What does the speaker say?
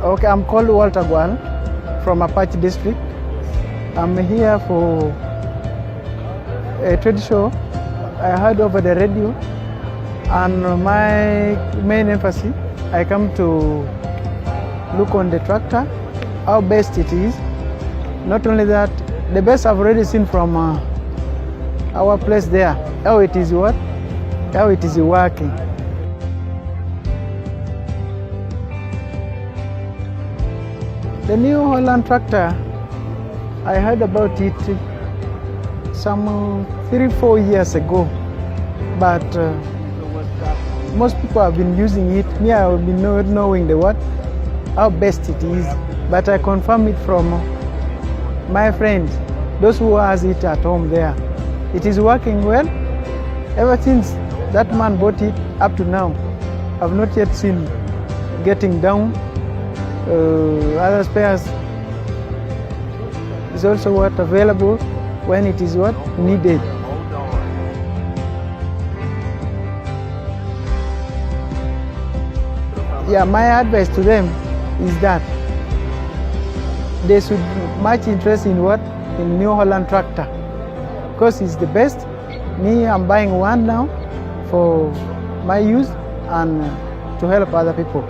Okay, I'm called Walter Gual from Apac district. I'm here for a trade show I heard over the radio, and my main emphasis, I come to look on the tractor, how best it is. Not only that, the best I've already seen from our place there, how it is working. The new Holland tractor, I heard about it some 3-4 years ago, but most people have been using it. Me, I have been not knowing how best it is, but I confirm it from my friends, those who has it at home there. It is working well. Ever since that man bought it up to now, I've not yet seen getting down. Other spares is also available when it is needed. Yeah, my advice to them is that they should much interest in New Holland tractor, because it's the best. Me, I'm buying one now for my use and to help other people.